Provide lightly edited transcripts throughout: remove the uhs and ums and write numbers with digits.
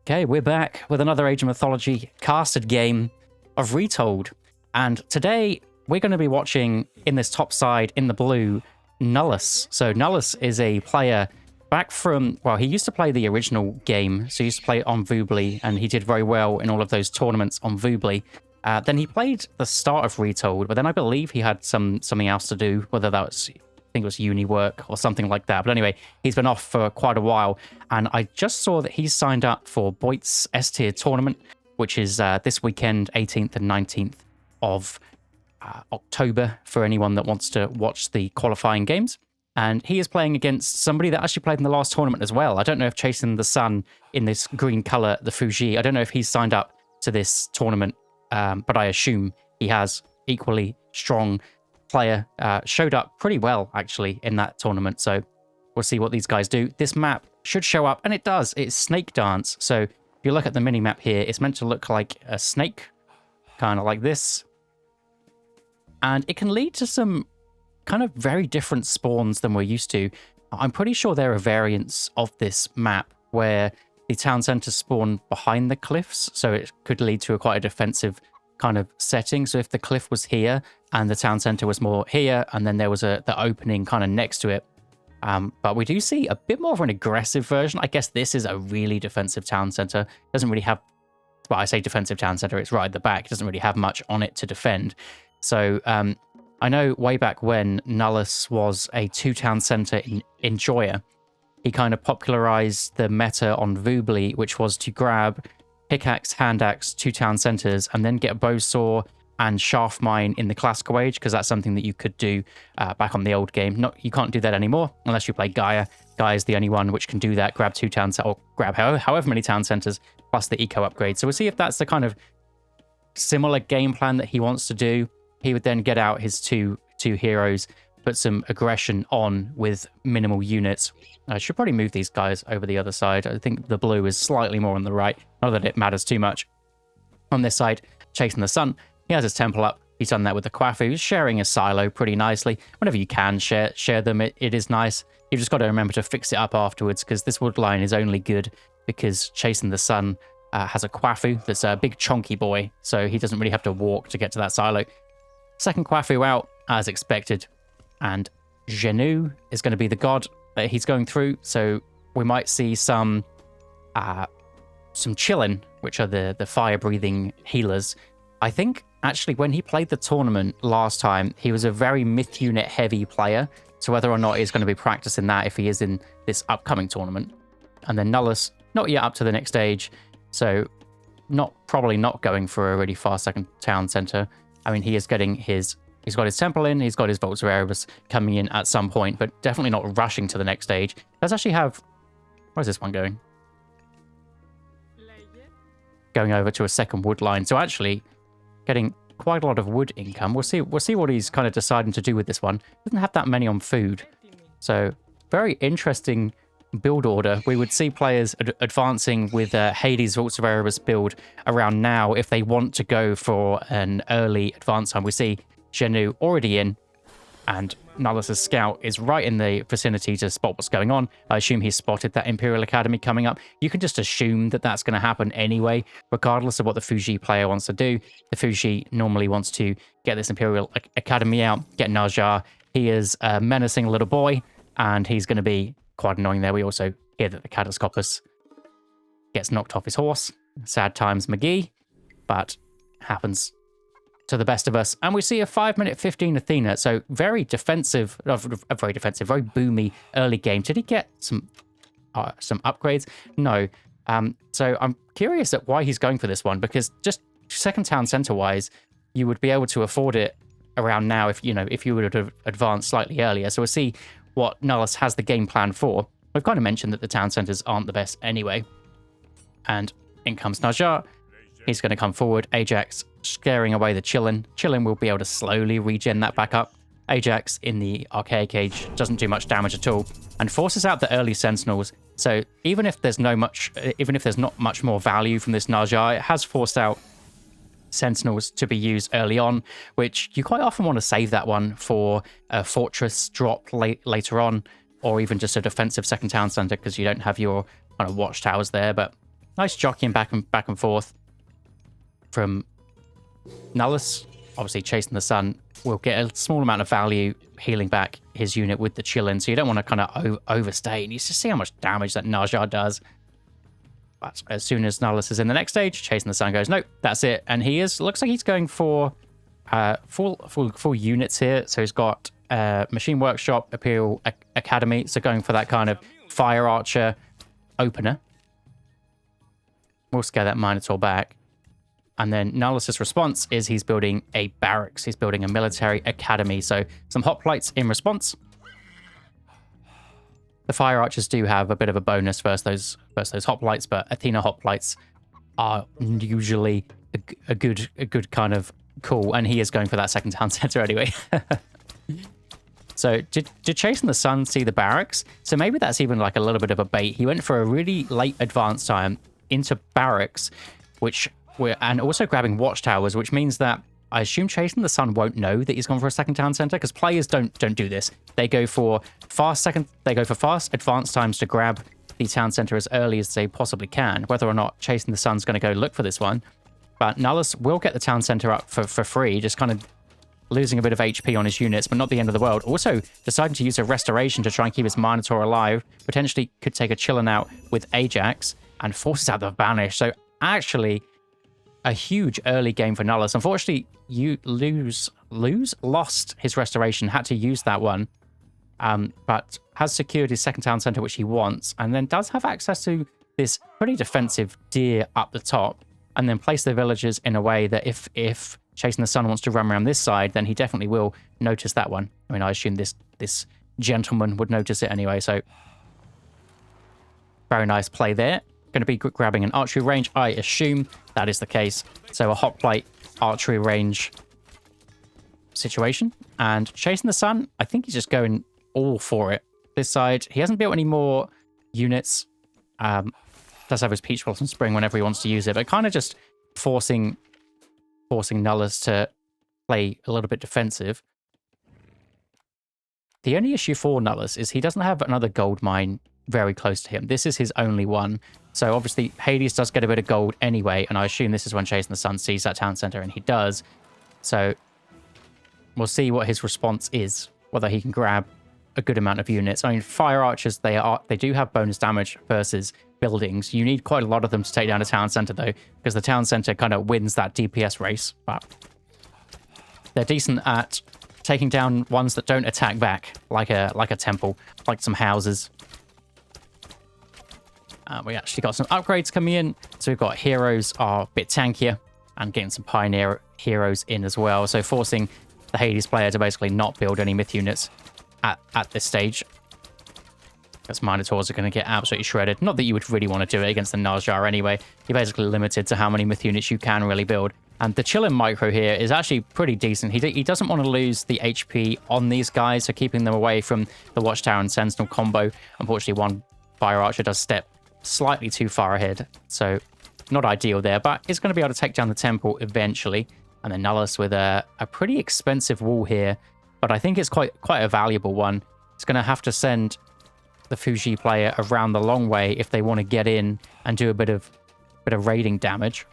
Okay, we're back with another Age of Mythology casted game of Retold. And today we're going to be watching in this top side in the blue, Nullus. So Nullus is a player back from, well, he used to play the original game. So he used to play it on Voobly and he did very well in all of those tournaments on Voobly. Then he played the start of Retold, but then I believe he had something else to do, whether that was, I think it was uni work or something like that. But anyway, he's been off for quite a while. And I just saw that he's signed up for Boyd's S-tier tournament, which is this weekend, 18th and 19th of October, for anyone that wants to watch the qualifying games. And he is playing against somebody that actually played in the last tournament as well. I don't know if Chasing the Sun in this green color, the Fuji, I don't know if he's signed up to this tournament, but I assume he has. Equally strong player, showed up pretty well actually in that tournament. So we'll see what these guys do. This map should show up, and it does. It's Snake Dance. So if you look at the mini map here, it's meant to look like a snake, kind of like this. And it can lead to some kind of very different spawns than we're used to. I'm pretty sure there are variants of this map where the town centers spawn behind the cliffs, so it could lead to quite a defensive kind of setting. So if the cliff was here and the town center was more here, and then there was the opening kind of next to it. But we do see a bit more of an aggressive version. I guess this is a really defensive town center. It doesn't really have, well, I say defensive town center, it's right at the back. It doesn't really have much on it to defend. So I know way back when Nullus was a two-town center in Enjoyer, he kind of popularized the meta on Voobly, which was to grab pickaxe, hand axe, two town centers, and then get bowsaw and shaft mine in the classical age, because that's something that you could do back on the old game. You can't do that anymore unless you play Gaia. Gaia is the only one which can do that. Grab two town centers, or grab however many town centers plus the eco upgrade. So we'll see if that's the kind of similar game plan that he wants to do. He would then get out his two heroes, put some aggression on with minimal units. I should probably move these guys over the other side. I think the blue is slightly more on the right. Not that it matters too much. On this side, Chasing the Sun, he has his temple up. He's done that with the Quafu. He's sharing his silo pretty nicely. Whenever you can share them, it is nice. You've just got to remember to fix it up afterwards, because this wood line is only good because Chasing the Sun has a Quafu that's a big chonky boy, so he doesn't really have to walk to get to that silo. Second Quafu out, as expected. And Genu is going to be the god that he's going through, so we might see some Chillin, which are the fire-breathing healers. I think, actually, when he played the tournament last time, he was a very myth unit-heavy player, so whether or not he's going to be practicing that if he is in this upcoming tournament. And then Nullus, not yet up to the next stage, so probably not going for a really fast second town center. I mean, he is getting he's got his temple in, he's got his Volts of Erebus coming in at some point, but definitely not rushing to the next stage. Does actually have, where's this one going? Going over to a second wood line. So actually getting quite a lot of wood income. We'll see what he's kind of deciding to do with this one. Doesn't have that many on food. So very interesting build order. We would see players advancing with Hades Volts of Erebus build around now if they want to go for an early advance time. We see Genu already in, and Nullus' scout is right in the vicinity to spot what's going on. I assume he's spotted that Imperial Academy coming up. You can just assume that that's going to happen anyway, regardless of what the Fuji player wants to do. The Fuji normally wants to get this Imperial Academy out, get Najar. He is a menacing little boy, and he's going to be quite annoying there. We also hear that the Catoscopus gets knocked off his horse. Sad times McGee, but happens to the best of us. And we see a 5-minute 15 Athena. So very defensive, very boomy early game. Did he get some upgrades? No. So I'm curious at why he's going for this one, because just second town center wise, you would be able to afford it around now if you would have advanced slightly earlier. So we'll see what Nullus has the game plan for. We've kind of mentioned that the town centers aren't the best anyway. And in comes Najar. He's going to come forward. Ajax scaring away the Chillin. Chillin will be able to slowly regen that back up. Ajax in the Archaic Age doesn't do much damage at all and forces out the early Sentinels. So even if there's not much more value from this Najar, it has forced out Sentinels to be used early on, which you quite often want to save that one for a fortress drop later on, or even just a defensive second town center because you don't have your kind of watchtowers there. But nice jockeying back and forth from Nullus. Obviously, chasing the sun will get a small amount of value healing back his unit with the chillin, so you don't want to kind of overstay. And you just see how much damage that Najjar does. But as soon as Nullus is in the next stage, chasing the sun goes, nope, that's it. And he looks like he's going for full units here. So he's got Machine Workshop, Imperial Academy, so going for that kind of Fire Archer opener. We'll scare that Minotaur back. And then Nullus's response is he's building a barracks. He's building a military academy. So some hoplites in response. The Fire Archers do have a bit of a bonus versus those hoplites, but Athena hoplites are usually a good kind of call. And he is going for that second town center anyway. So did Chasing the Sun see the barracks? So maybe that's even like a little bit of a bait. He went for a really late advance time into barracks, and also grabbing watchtowers, which means that I assume Chasing the Sun won't know that he's gone for a second town center, because players don't do this. They go for fast advance times to grab the town center as early as they possibly can, whether or not Chasing the Sun's going to go look for this one. But Nullus will get the town center up for free, just kind of losing a bit of HP on his units, but not the end of the world. Also, deciding to use a restoration to try and keep his Minotaur alive, potentially could take a chillin out with Ajax, and forces out the Banish. So actually, a huge early game for Nullus. Unfortunately, you lost his restoration, had to use that one, but has secured his second town center, which he wants, and then does have access to this pretty defensive deer up the top, and then place the villagers in a way that if Chasing the Sun wants to run around this side, then he definitely will notice that one. I mean, I assume this gentleman would notice it anyway, so very nice play there. Going to be grabbing an archery range, I assume that is the case. So a hoplite archery range situation. And Chasing the Sun, I think he's just going all for it. This side, he hasn't built any more units. Does have his Peach Blossom Spring whenever he wants to use it, but kind of just forcing Nullus to play a little bit defensive. The only issue for Nullus is he doesn't have another gold mine very close to him. This is his only one. So obviously Hades does get a bit of gold anyway, and I assume this is when Chasing the Sun sees that town center, and he does. So we'll see what his response is, whether he can grab a good amount of units. I mean, Fire Archers, they do have bonus damage versus buildings. You need quite a lot of them to take down a town center though, because the town center kind of wins that DPS race, but they're decent at taking down ones that don't attack back, like a temple, like some houses. We actually got some upgrades coming in. So we've got heroes are a bit tankier, and getting some pioneer heroes in as well. So forcing the Hades player to basically not build any myth units at this stage, because Minotaurs are going to get absolutely shredded. Not that you would really want to do it against the Najjar anyway. You're basically limited to how many myth units you can really build. And the chillin micro here is actually pretty decent. He doesn't want to lose the HP on these guys, so keeping them away from the Watchtower and Sentinel combo. Unfortunately, one Fire Archer does step slightly too far ahead, so not ideal there, but it's going to be able to take down the temple eventually. And then Nullus with a pretty expensive wall here, but I think it's quite a valuable one. It's going to have to send the Fuji player around the long way if they want to get in and do a bit of raiding damage.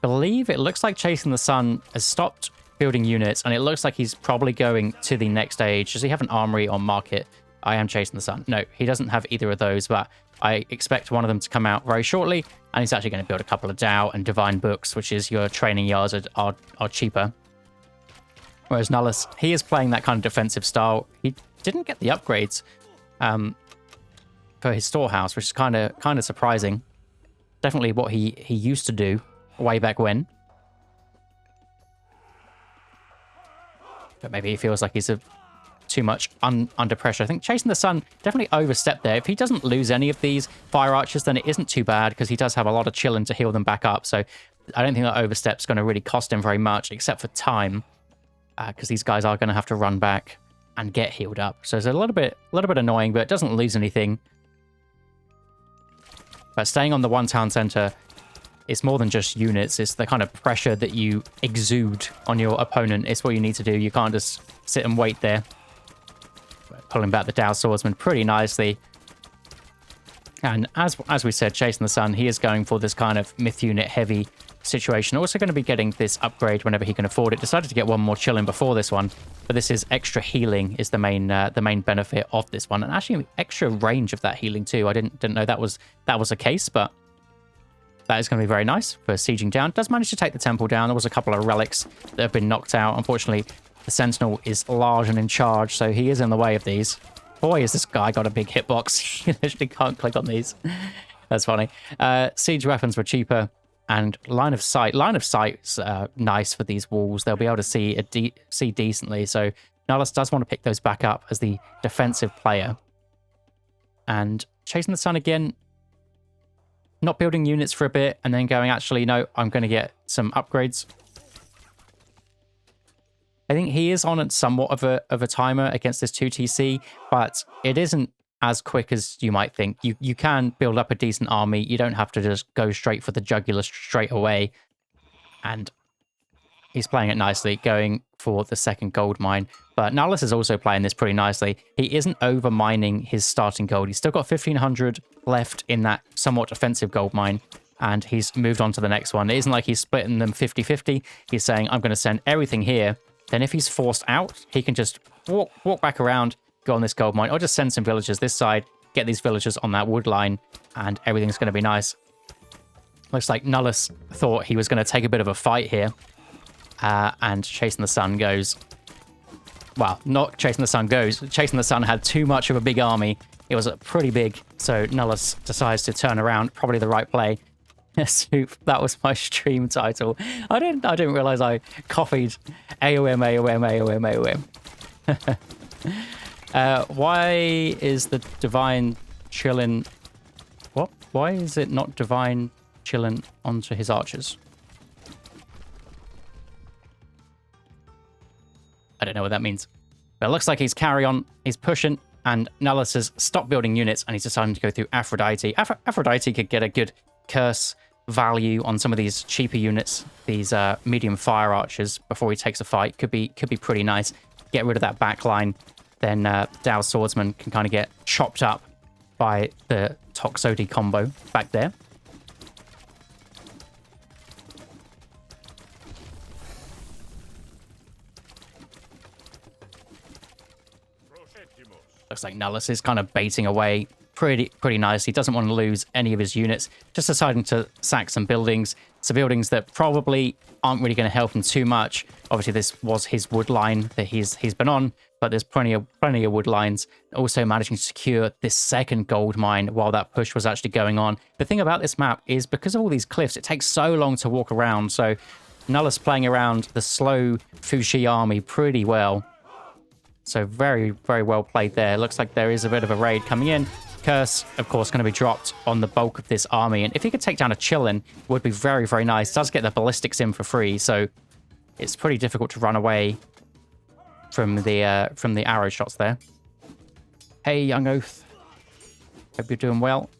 I believe it looks like Chasing the Sun has stopped building units, and it looks like he's probably going to the next stage. Does he have an armory or market? I am Chasing the Sun. No, he doesn't have either of those, but I expect one of them to come out very shortly, and he's actually going to build a couple of Dao and Divine Books, which is your training yards are cheaper. Whereas Nullus, he is playing that kind of defensive style. He didn't get the upgrades for his storehouse, which is kind of surprising. Definitely what he used to do way back when. But maybe he feels like he's too much under pressure. I think Chasing the Sun definitely overstepped there. If he doesn't lose any of these Fire Archers, then it isn't too bad, because he does have a lot of chillin to heal them back up. So I don't think that overstep's going to really cost him very much, except for time, because these guys are going to have to run back and get healed up. So it's a little bit annoying, but it doesn't lose anything. But staying on the one town center, it's more than just units. It's the kind of pressure that you exude on your opponent. It's what you need to do. You can't just sit and wait there. Pulling back the Dao Swordsman pretty nicely. And as we said, Chasing the Sun, he is going for this kind of myth unit heavy situation. Also going to be getting this upgrade whenever he can afford it. Decided to get one more chilling before this one, but this is extra healing is the main benefit of this one, and actually extra range of that healing too. I didn't know that was a case, but that is going to be very nice for sieging down. Does manage to take the temple down. There was a couple of relics that have been knocked out. Unfortunately, the Sentinel is large and in charge, so he is in the way of these. Boy, has this guy got a big hitbox. He literally can't click on these. That's funny. Siege weapons were cheaper, and line of sight. Line of sight's nice for these walls. They'll be able to see decently. So Nihilus does want to pick those back up as the defensive player. And Chasing the Sun again, not building units for a bit, and then going, actually, no, I'm going to get some upgrades. I think he is on somewhat of a timer against this 2TC, but it isn't as quick as you might think. You can build up a decent army. You don't have to just go straight for the jugular straight away. And he's playing it nicely, going for the second gold mine. But Nihilus is also playing this pretty nicely. He isn't over mining his starting gold. He's still got 1,500 left in that somewhat offensive gold mine, and he's moved on to the next one. It isn't like he's splitting them 50-50. He's saying, I'm going to send everything here. Then if he's forced out, he can just walk back around, go on this gold mine, or just send some villagers this side, get these villagers on that wood line, and everything's going to be nice. Looks like Nihilus thought he was going to take a bit of a fight here, and Chasing the Sun goes... Well, not Chasing the Sun goes. Chasing the Sun had too much of a big army. It was pretty big, so Nihilus decides to turn around. Probably the right play. Soup. That was my stream title. I didn't realize I copied AOM. Why is the divine chillin? What? Why is it not divine chillin onto his archers? I don't know what that means. But it looks like he's carry on. He's pushing, and Nihilus has stopped building units, and he's deciding to go through Aphrodite. Aphrodite could get a good curse value on some of these cheaper units, these medium fire archers, before he takes a fight. Could be pretty nice. Get rid of that back line, then Dao Swordsman can kind of get chopped up by the Toxodi combo back there. Looks like Nihilus is kind of baiting away pretty nice. He doesn't want to lose any of his units. Just deciding to sack some buildings. Some buildings that probably aren't really going to help him too much. Obviously, this was his wood line that he's been on, but there's plenty of wood lines. Also managing to secure this second gold mine while that push was actually going on. The thing about this map is because of all these cliffs, it takes so long to walk around. So Nihilus playing around the slow Fushi army pretty well. So very, very well played there. Looks like there is a bit of a raid coming in. Curse, of course, going to be dropped on the bulk of this army. And if he could take down a Chillin, would be very, very nice. Does get the ballistics in for free, so it's pretty difficult to run away from the arrow shots there. Hey, Young Oath. Hope you're doing well.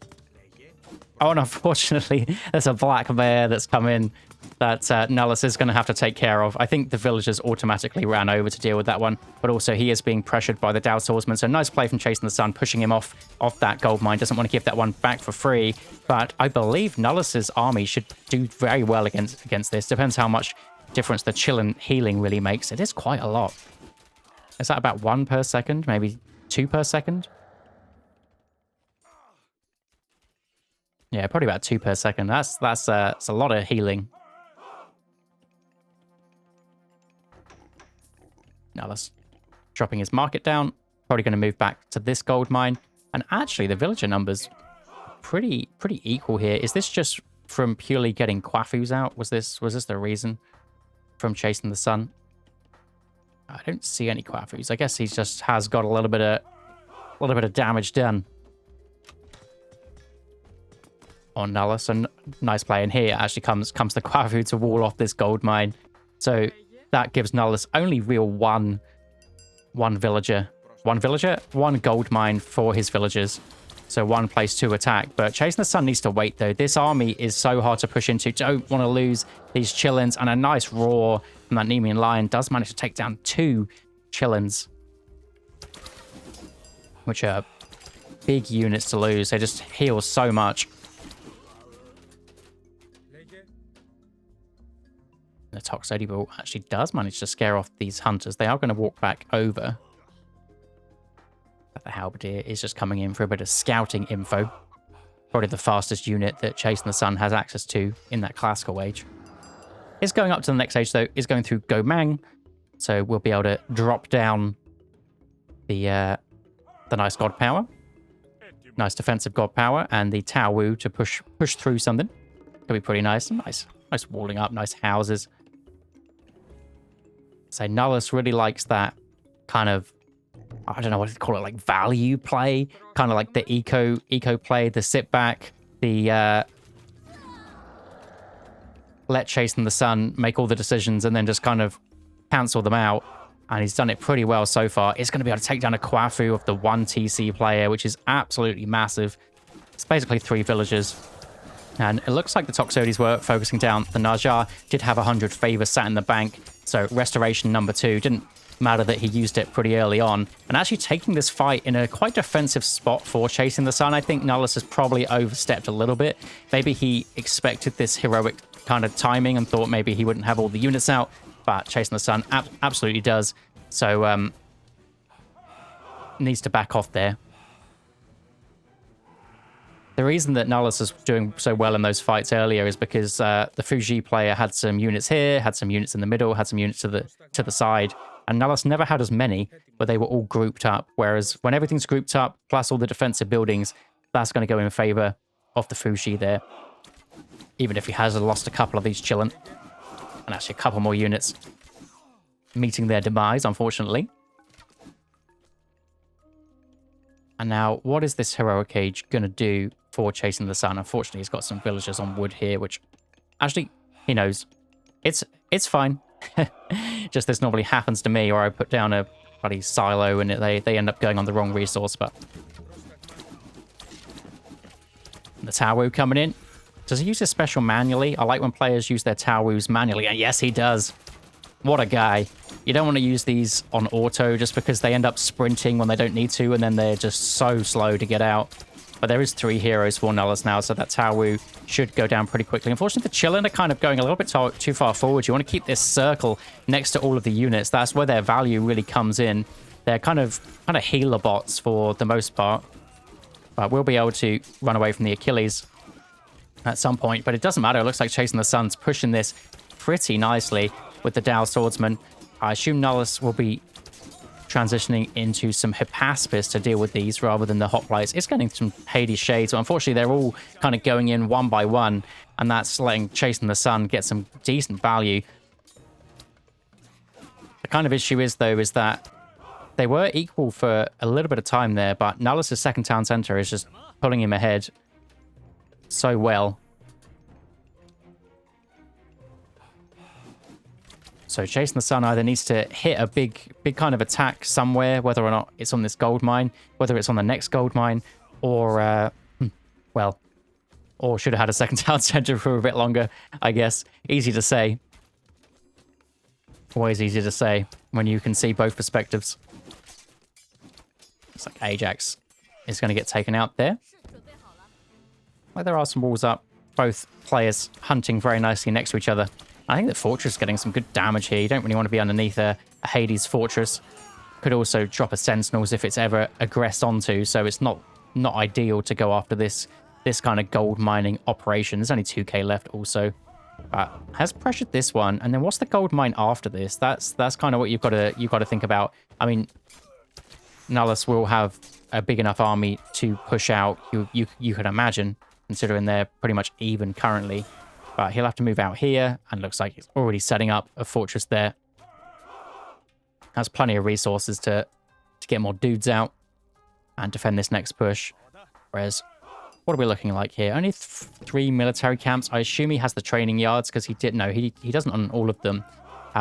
Oh, and unfortunately, there's a black bear that's come in that Nihilus is going to have to take care of. I think the villagers automatically ran over to deal with that one, but also he is being pressured by the Dao Swordsman. So nice play from Chasing the Sun, pushing him off that gold mine. Doesn't want to give that one back for free, but I believe Nihilus's army should do very well against this. Depends how much difference the chill and healing really makes. It is quite a lot. Is that about 1 per second? Maybe 2 per second? Yeah, probably about 2 per second. That's a lot of healing. Now let's dropping his market down. Probably going to move back to this gold mine. And actually, the villager numbers pretty equal here. Is this just from purely getting Quafus out? Was this the reason from Chasing the Sun? I don't see any Quafus. I guess he just has got a little bit of damage done on Nihilus. And nice play in here. Actually comes the Quafu to wall off this gold mine. So that gives Nihilus only real one villager. One gold mine for his villagers. So one place to attack. But Chasing the Sun needs to wait, though. This army is so hard to push into. Don't want to lose these Chillins. And a nice roar from that Nemean Lion does manage to take down 2 Chillins, which are big units to lose. They just heal so much. The Toxodyl Ball actually does manage to scare off these hunters. They are going to walk back over. But the Halberdier is just coming in for a bit of scouting info. Probably the fastest unit that Chasing the Sun has access to in that classical age. It's going up to the next age, though. Is going through Gomang. So we'll be able to drop down the nice god power. Nice defensive god power. And the Tao Wu to push through something. Could be pretty nice. Nice walling up. Nice houses. So Nullus really likes that kind of, I don't know what to call it, like value play, kind of like the eco play, the sit back, the let Chasing the Sun make all the decisions and then just kind of cancel them out. And he's done it pretty well so far. It's going to be able to take down a Kwafu of the 1 TC player, which is absolutely massive. It's basically 3 villagers. And it looks like the Toxotes were focusing down. The Najar did have 100 favor sat in the bank. So restoration number 2 didn't matter that he used it pretty early on. And actually taking this fight in a quite defensive spot for Chasing the Sun, I think Nullus has probably overstepped a little bit. Maybe he expected this heroic kind of timing and thought maybe he wouldn't have all the units out. But Chasing the Sun absolutely does. So needs to back off there. The reason that Nullus is doing so well in those fights earlier is because the Fuji player had some units here, had some units in the middle, had some units to the side, and Nullus never had as many, but they were all grouped up. Whereas when everything's grouped up, plus all the defensive buildings, that's going to go in favor of the Fuji there. Even if he has lost a couple of these chilling, and actually a couple more units meeting their demise, unfortunately. And now, what is this heroic age going to do for Chasing the Sun? Unfortunately, he's got some villagers on wood here, which actually, he knows. It's fine. Just this normally happens to me, or I put down a bloody silo and they end up going on the wrong resource, but... The Tao coming in. Does he use his special manually? I like when players use their Tao manually, and yes, he does. What a guy. You don't want to use these on auto just because they end up sprinting when they don't need to, and then they're just so slow to get out. But there is 3 heroes for Nullus now, so that Tao should go down pretty quickly. Unfortunately, the Chillin are kind of going a little bit too far forward. You want to keep this circle next to all of the units. That's where their value really comes in. They're kind of healer bots for the most part. But we'll be able to run away from the Achilles at some point. But it doesn't matter. It looks like Chasing the Sun's pushing this pretty nicely with the Dao Swordsman. I assume Nullus will be transitioning into some Hippaspis to deal with these rather than the Hoplites. It's getting some Hades Shades, but unfortunately they're all kind of going in one by one, and that's letting Chasing the Sun get some decent value. The kind of issue is, though, is that they were equal for a little bit of time there, but Nullus' second town center is just pulling him ahead so well. So Chasing the Sun either needs to hit a big kind of attack somewhere, whether or not it's on this gold mine, whether it's on the next gold mine, or, well, or should have had a second town center for a bit longer, I guess. Easy to say. Always easy to say when you can see both perspectives. Looks like Ajax is going to get taken out there. Well, there are some walls up. Both players hunting very nicely next to each other. I think the Fortress is getting some good damage here. You don't really want to be underneath a Hades Fortress. Could also drop a Sentinels if it's ever aggressed onto, so it's not ideal to go after this kind of gold mining operation. There's only 2k left also. Has pressured this one, and then what's the gold mine after this? That's kind of what you've got to think about. I mean, Nullus will have a big enough army to push out. You can imagine, considering they're pretty much even currently. But he'll have to move out here, and looks like he's already setting up a fortress there. Has plenty of resources to get more dudes out and defend this next push. Whereas, what are we looking like here? Only 3 military camps. I assume he has the training yards, because he doesn't on all of them.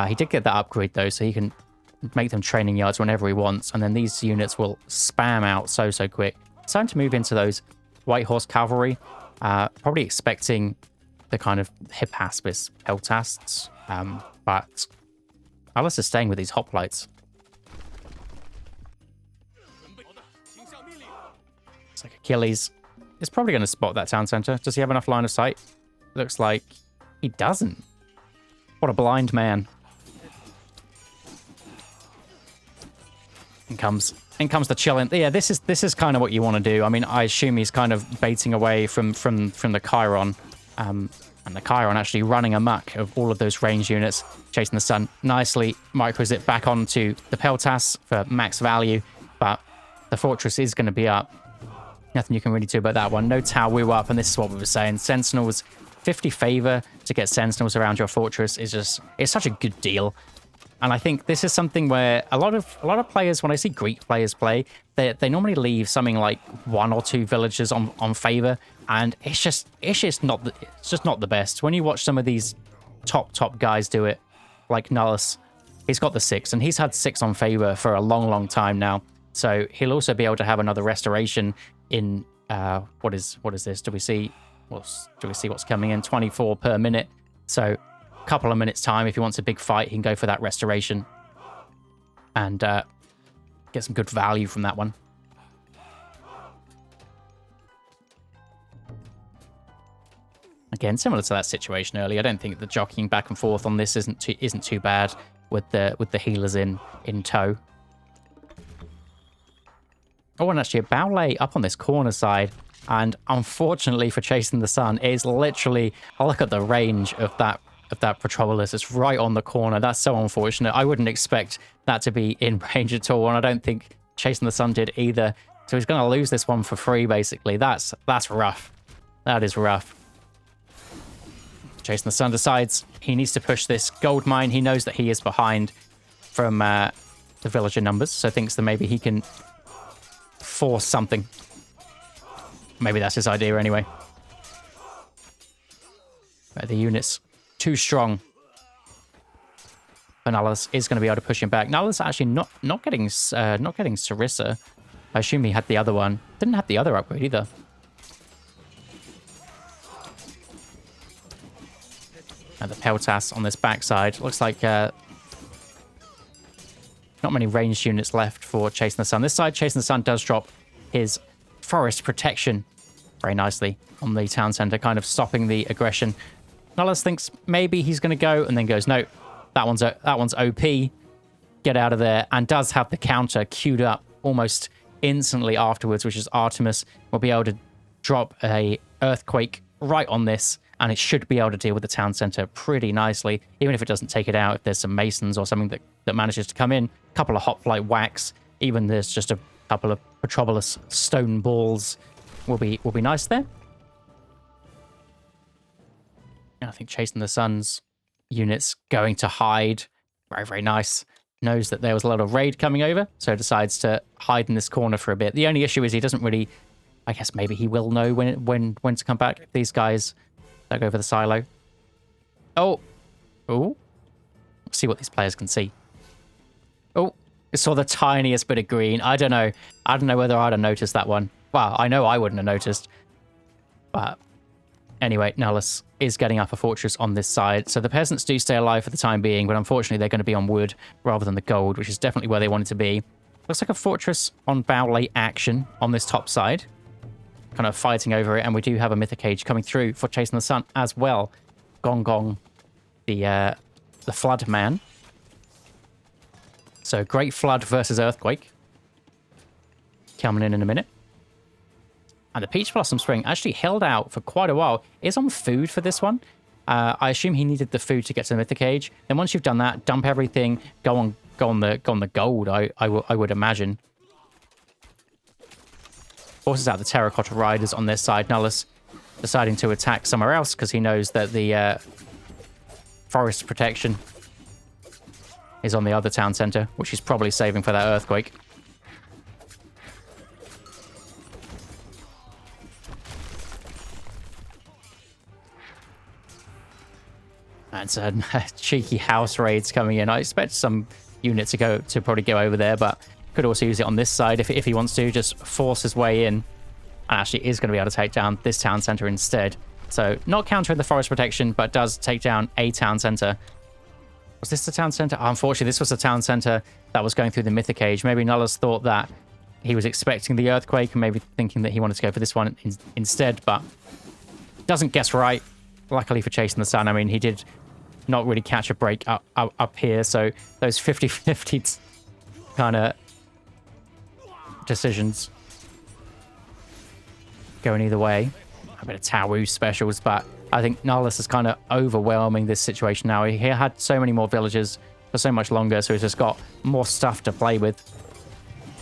He did get that upgrade, though, so he can make them training yards whenever he wants. And then these units will spam out so quick. It's time to move into those White Horse Cavalry. Probably expecting the kind of Hippaspis Peltasts, but Alice is staying with these hoplites. Looks like Achilles is probably going to spot that town center. Does he have enough line of sight? Looks like he doesn't. What a blind man. In comes the chillin'. Yeah, this is kind of what you want to do. I mean, I assume he's kind of baiting away from the Chiron. And the Chiron actually running amok of all of those range units, chasing the sun. Nicely micros it back onto the Peltas for max value, but the fortress is going to be up. Nothing you can really do about that one. No Tau Wu up, and this is what we were saying. Sentinels, 50 favor to get Sentinels around your fortress is just, it's such a good deal. And I think this is something where a lot of players, when I see Greek players play, they normally leave something like 1 or 2 villages on favor, and it's just not the best. When you watch some of these top guys do it, like Nullus, he's got the 6, and he's had 6 on favor for a long time now. So he'll also be able to have another restoration in what is this? Do we see what's coming in? 24 per minute. So couple of minutes time, if he wants a big fight, he can go for that restoration and get some good value from that one. Again, similar to that situation earlier, I don't think the jockeying back and forth on this isn't too bad with the healers in tow. Oh, and actually a Baolei up on this corner side, and unfortunately for Chasing the Sun, it is literally, oh, look at the range of that Petropolis. It's right on the corner. That's so unfortunate. I wouldn't expect that to be in range at all, and I don't think Chasing the Sun did either. So he's going to lose this one for free, basically. That's rough. That is rough. Chasing the Sun decides he needs to push this gold mine. He knows that he is behind from the villager numbers, so thinks that maybe he can force something. Maybe that's his idea anyway. But the units too strong. But Nullus is going to be able to push him back. Nullus actually not getting Sarissa. I assume he had the other one. Didn't have the other upgrade either. And the Peltas on this backside. Looks like not many ranged units left for Chasing the Sun. This side, Chasing the Sun does drop his forest protection very nicely on the town center, kind of stopping the aggression. Nullus thinks maybe he's going to go, and then goes, no, that one's OP. Get out of there, and does have the counter queued up almost instantly afterwards, which is Artemis will be able to drop a earthquake right on this, and it should be able to deal with the town center pretty nicely, even if it doesn't take it out. If there's some masons or something that manages to come in, a couple of hot flight whacks, even there's just a couple of Petropolis stone balls will be nice there. I think Chasing the Sun's units going to hide. Very nice. Knows that there was a lot of raid coming over, so decides to hide in this corner for a bit. The only issue is he doesn't really, I guess maybe he will know when to come back. These guys don't go for the silo. Oh. Let's see what these players can see. Oh, I saw the tiniest bit of green. I don't know whether I'd have noticed that one. Well, I know I wouldn't have noticed. But anyway, Nullus is getting up a fortress on this side. So the peasants do stay alive for the time being, but unfortunately they're going to be on wood rather than the gold, which is definitely where they wanted to be. Looks like a fortress on Baolei action on this top side. Kind of fighting over it, and we do have a Mythic Age coming through for Chasing the Sun as well. Gong, the Flood Man. So Great Flood versus Earthquake. Coming in a minute. And the Peach Blossom Spring actually held out for quite a while. Is on food for this one. I assume he needed the food to get to the Mythic Age. Then once you've done that, dump everything, go on the gold, I would imagine. Forces out the Terracotta Riders on this side. Nullus deciding to attack somewhere else because he knows that the forest protection is on the other town center, which he's probably saving for that earthquake. And some cheeky house raids coming in. I expect some units to probably go over there, but could also use it on this side if he wants to. Just force his way in. And actually is going to be able to take down this town center instead. So not countering the forest protection, but does take down a town center. Was this the town center? Oh, unfortunately, this was the town center that was going through the Mythic Age. Maybe Nullus thought that he was expecting the earthquake and maybe thinking that he wanted to go for this one instead, but doesn't guess right. Luckily for Chasing the Sun, I mean, he did not really catch a break up here, so those 50-50 kind of decisions going either way. A bit of Tawu specials, but I think Nihilus is kind of overwhelming this situation now. He had so many more villagers for so much longer, so he's just got more stuff to play with.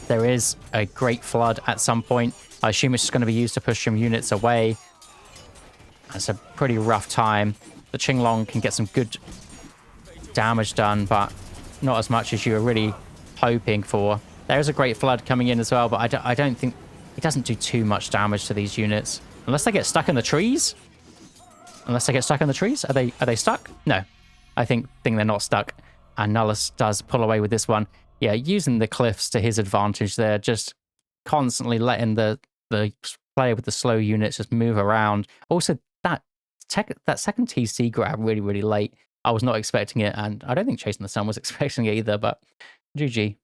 There is a Great Flood at some point. I assume it's just going to be used to push some units away. That's a pretty rough time. The Qinglong can get some good damage done, but not as much as you were really hoping for. There is a Great Flood coming in as well, but I don't think it doesn't do too much damage to these units. Unless they get stuck in the trees. Unless they get stuck in the trees. Are they stuck? No. I think they're not stuck. And Nihilus does pull away with this one. Yeah, using the cliffs to his advantage there. Just constantly letting the player with the slow units just move around. Also, that second TC grab really, really late. I was not expecting it, and I don't think Chasing the Sun was expecting it either, but GG.